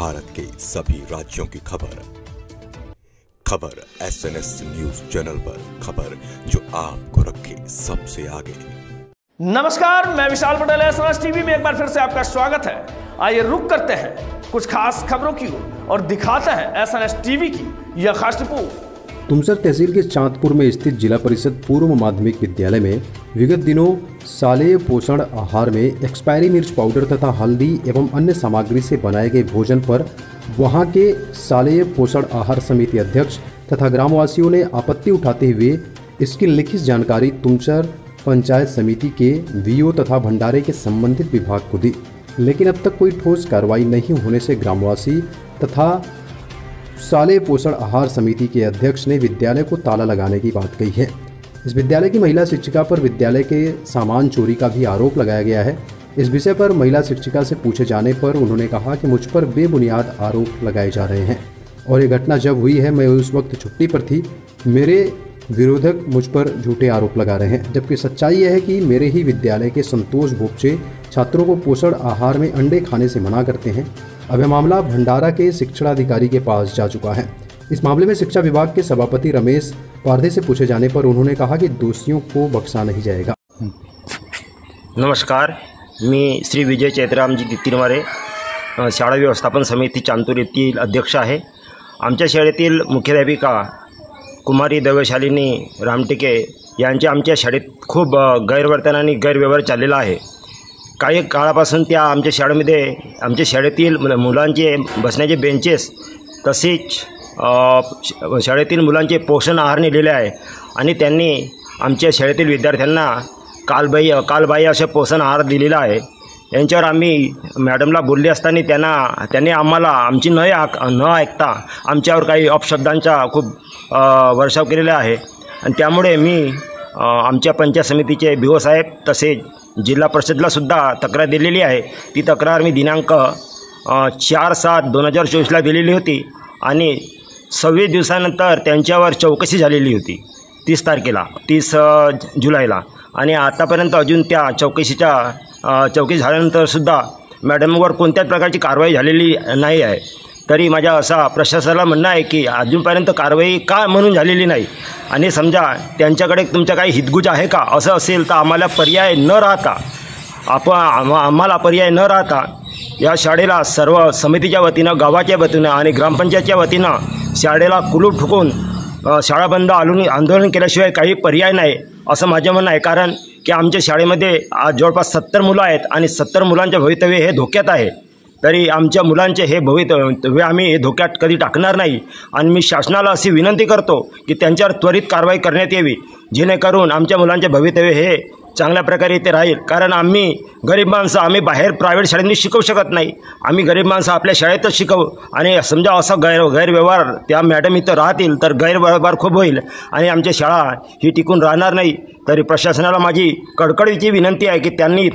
भारत के सभी राज्यों की खबर SNS न्यूज चैनल पर, खबर जो आपको रखे सबसे आगे। नमस्कार, मैं विशाल पटेल, SNS टीवी में एक बार फिर से आपका स्वागत है। आइए रुक करते हैं कुछ खास खबरों की ओर और दिखाते हैं SNS टीवी की यह खास रिपोर्ट। तुमसर तहसील के चांदपुर में स्थित जिला परिषद पूर्व माध्यमिक विद्यालय में विगत दिनों शालेय पोषण आहार में एक्सपायरी मिर्च पाउडर तथा हल्दी एवं अन्य सामग्री से बनाए गए भोजन पर वहां के शालेय पोषण आहार समिति अध्यक्ष तथा ग्रामवासियों ने आपत्ति उठाते हुए इसकी लिखित जानकारी तुमसर पंचायत समिति के VO तथा भंडारे के संबंधित विभाग को दी, लेकिन अब तक कोई ठोस कार्रवाई नहीं होने से ग्रामवासी तथा शालेय पोषण आहार समिति के अध्यक्ष ने विद्यालय को ताला लगाने की बात कही है। इस विद्यालय की महिला शिक्षिका पर विद्यालय के सामान चोरी का भी आरोप लगाया गया है। इस विषय पर महिला शिक्षिका से पूछे जाने पर उन्होंने कहा कि मुझ पर बेबुनियाद आरोप लगाए जा रहे हैं और ये घटना जब हुई है मैं उस वक्त छुट्टी पर थी। मेरे विरोधक मुझ पर झूठे आरोप लगा रहे हैं, जबकि सच्चाई यह है कि मेरे ही विद्यालय के संतोष भोगचे छात्रों को पोषण आहार में अंडे खाने से मना करते हैं। अब यह मामला भंडारा के शिक्षणाधिकारी के पास जा चुका है। इस मामले में शिक्षा विभाग के सभापति रमेश पारधे से पूछे जाने पर उन्होंने कहा कि दोषियों को बख्शा नहीं जाएगा। नमस्कार, मी श्री विजय चैत्रामजी तिरमारे, शाळा व्यवस्थापन समिती चांदूर येथील अध्यक्ष आहे। आमच्या शाळेतील मुख्याध्यापिका कुमारी दव्यशालिनी रामटेके यांच्या आमच्या शाळेत खूप गैरवर्तन आणि गैरव्यवहार चाललेला आहे। काही काळापासून त्या आमच्या शाळेतील मुलांचे बसण्याचे बेंचेस तसेच शाळेतील मुलांचे पोषण आहार नेलेले आहे आणि त्यांनी आमच्या शाळेतील विद्यार्थ्यांना कालबाह्य असे पोषण आहार दिलेला आहे। यांच्यावर आम्ही मॅडमला बोलले असताना त्यांनी आम्हाला आमची न ऐकता आमच्यावर काही अपशब्दांचा खूप वर्षाव केलेला आहे आणि त्यामुळे मी आमच्या पंचायत समितीचे VO साहेब तसेच जिल्हा परिषदला सुद्धा तक्रार दिलेली आहे। ती तक्रार मी दिनांक 4/7/2024ला दिलेली होती आणि 26 दिवसानंतर त्यांच्यावर चौकशी झालेली होती 30 जुलैला आणि आतापर्यंत अजून त्या चौकशी झाल्यानंतर सुद्धा मॅडमवर कोणत्याच प्रकारची कारवाई झालेली नाही आहे। तरी माझ्या असा प्रशासनाला म्हणणं आहे की अजूनपर्यंत कारवाई का म्हणून झालेली नाही आणि समजा त्यांच्याकडे तुमच्या काही हितगुज आहे का असं असेल तर आम्हाला पर्याय न राहता या शाळेला सर्व समितीच्या वतीनं, गावाच्या वतीनं आणि ग्रामपंचायतच्या वतीनं शाळेला कुलूप ठोकून शाळा बंद आंदोलन केल्याशिवाय काही पर्याय नाही असं माझं म्हणणं आहे। कारण की आमच्या शाळेमध्ये आज जवळपास 70 मुलं आहेत आणि 70 मुलांचे भवितव्य हे धोक्यात आहे। तरी आमच्या मुलांचे हे भवितव्य आम्ही धोक्यात कधी टाकणार नाही आणि मी शासनाला अशी विनंती करतो की त्यांच्यावर त्वरित कारवाई करण्यात यावी, जेणेकरून आमच्या मुलांचे भवितव्य हे चांगल्या प्रकारे इथे राहील। कारण आम्ही गरीब माणसं, आम्ही बाहेर प्रायव्हेट शाळेंनी शिकवू शकत नाही, आम्ही गरीब माणसं आपल्या शाळेतच शिकवू आणि समजा असा गैरव्यवहार त्या मॅडम इथं राहतील तर गैरव्यवहार खूप होईल आणि आमची शाळा ही टिकून राहणार नाही। तरी प्रशासनाला माझी कडकडीची विनंती आहे की त्यांनी